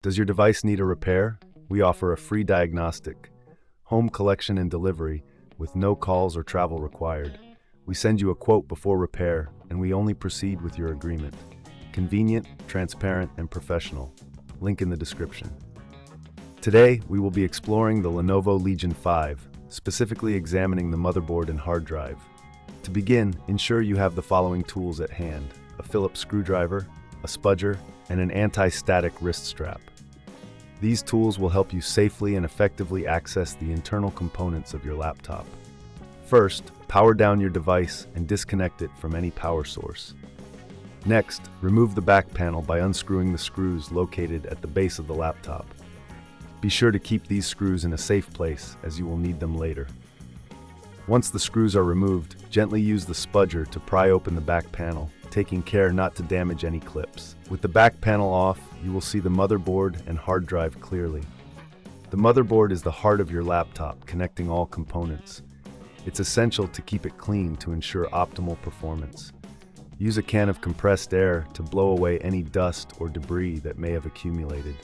Does your device need a repair? We offer a free diagnostic, home collection and delivery with no calls or travel required. We send you a quote before repair, and we only proceed with your agreement. Convenient, transparent, and professional. Link in the description. Today, we will be exploring the Lenovo Legion 5, specifically examining the motherboard and hard drive. To begin, ensure you have the following tools at hand: a Phillips screwdriver, a spudger, and an anti-static wrist strap. These tools will help you safely and effectively access the internal components of your laptop. First, power down your device and disconnect it from any power source. Next, remove the back panel by unscrewing the screws located at the base of the laptop. Be sure to keep these screws in a safe place, as you will need them later. Once the screws are removed, gently use the spudger to pry open the back panel, taking care not to damage any clips. With the back panel off, you will see the motherboard and hard drive clearly. The motherboard is the heart of your laptop, connecting all components. It's essential to keep it clean to ensure optimal performance. Use a can of compressed air to blow away any dust or debris that may have accumulated.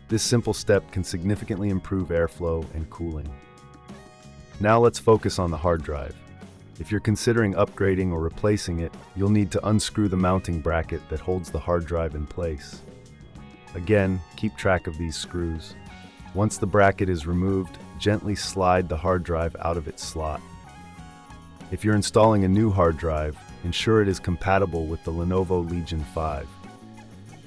This simple step can significantly improve airflow and cooling. Now let's focus on the hard drive. If you're considering upgrading or replacing it, you'll need to unscrew the mounting bracket that holds the hard drive in place. Again, keep track of these screws. Once the bracket is removed, gently slide the hard drive out of its slot. If you're installing a new hard drive, ensure it is compatible with the Lenovo Legion 5.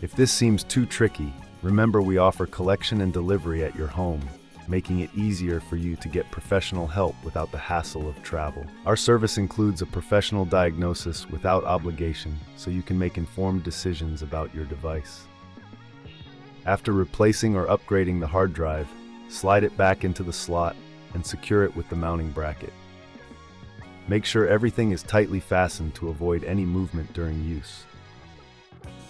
If this seems too tricky, remember we offer collection and delivery at your home, making it easier for you to get professional help without the hassle of travel. Our service includes a professional diagnosis without obligation, so you can make informed decisions about your device. After replacing or upgrading the hard drive, slide it back into the slot and secure it with the mounting bracket. Make sure everything is tightly fastened to avoid any movement during use.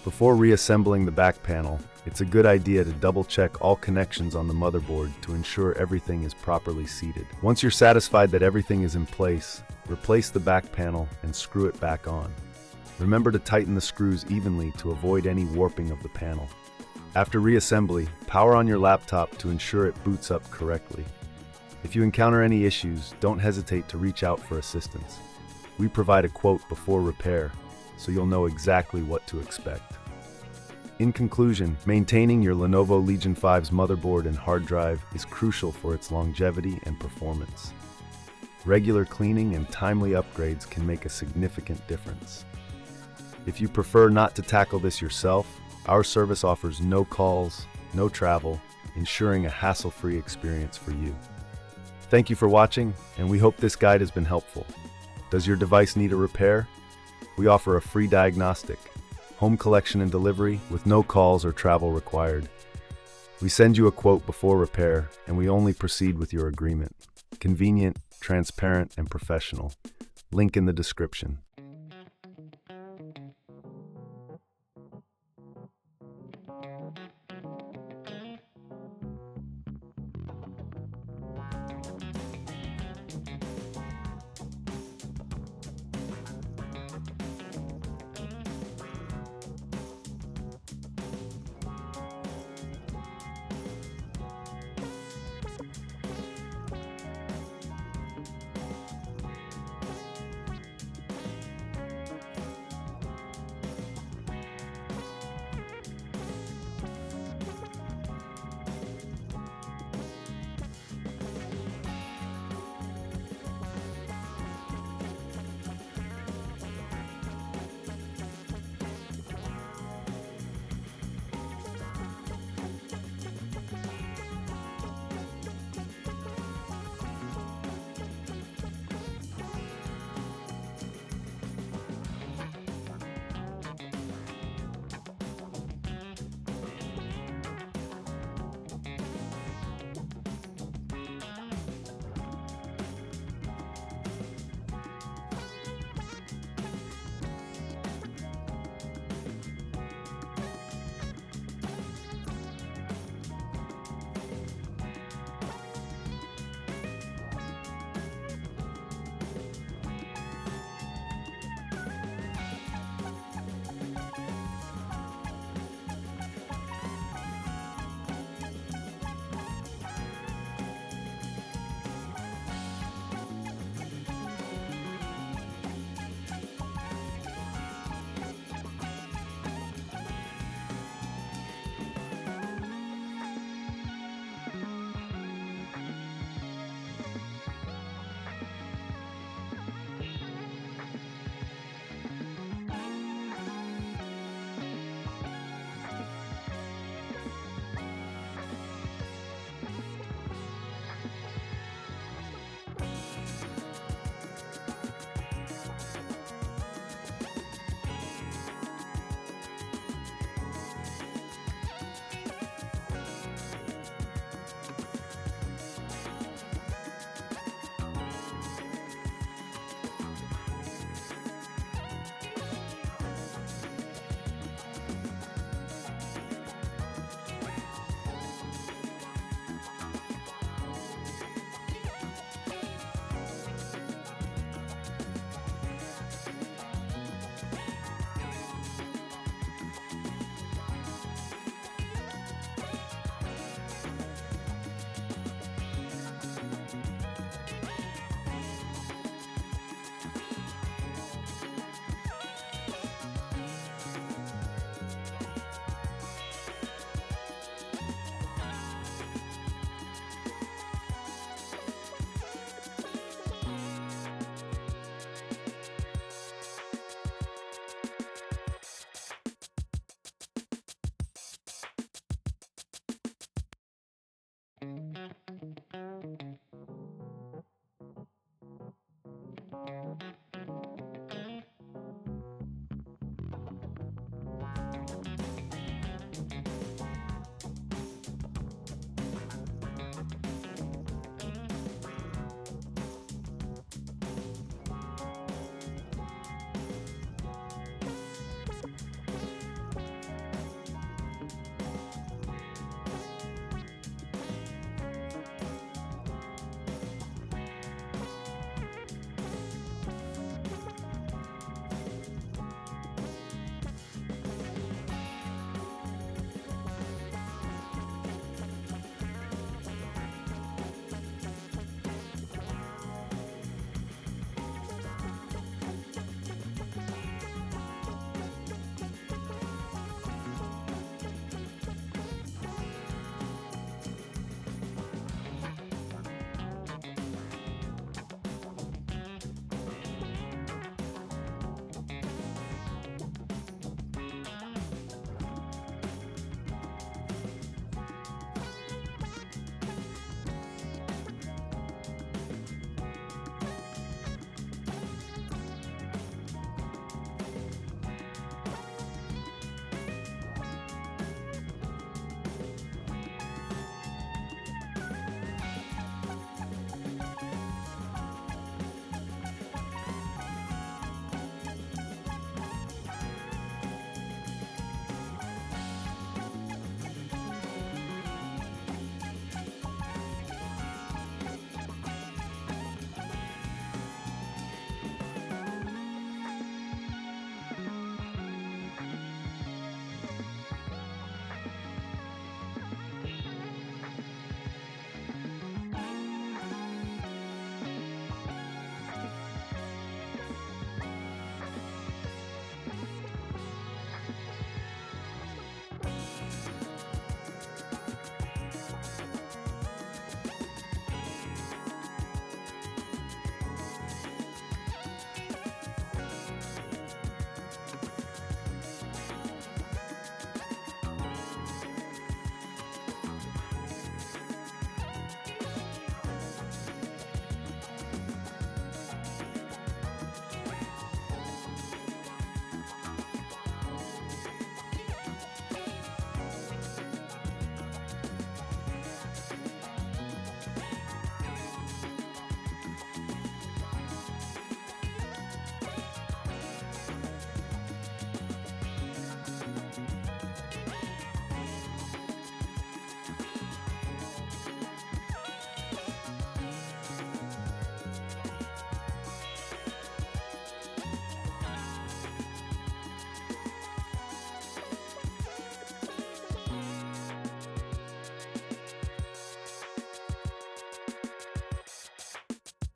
Before reassembling the back panel, it's a good idea to double-check all connections on the motherboard to ensure everything is properly seated. Once you're satisfied that everything is in place, replace the back panel and screw it back on. Remember to tighten the screws evenly to avoid any warping of the panel. After reassembly, power on your laptop to ensure it boots up correctly. If you encounter any issues, don't hesitate to reach out for assistance. We provide a quote before repair, so you'll know exactly what to expect. In conclusion, maintaining your Lenovo Legion 5's motherboard and hard drive is crucial for its longevity and performance. Regular cleaning and timely upgrades can make a significant difference. If you prefer not to tackle this yourself, our service offers no calls, no travel, ensuring a hassle-free experience for you. Thank you for watching, and we hope this guide has been helpful. Does your device need a repair? We offer a free diagnostic, home collection and delivery with no calls or travel required. We send you a quote before repair, and we only proceed with your agreement. Convenient, transparent, and professional. Link in the description.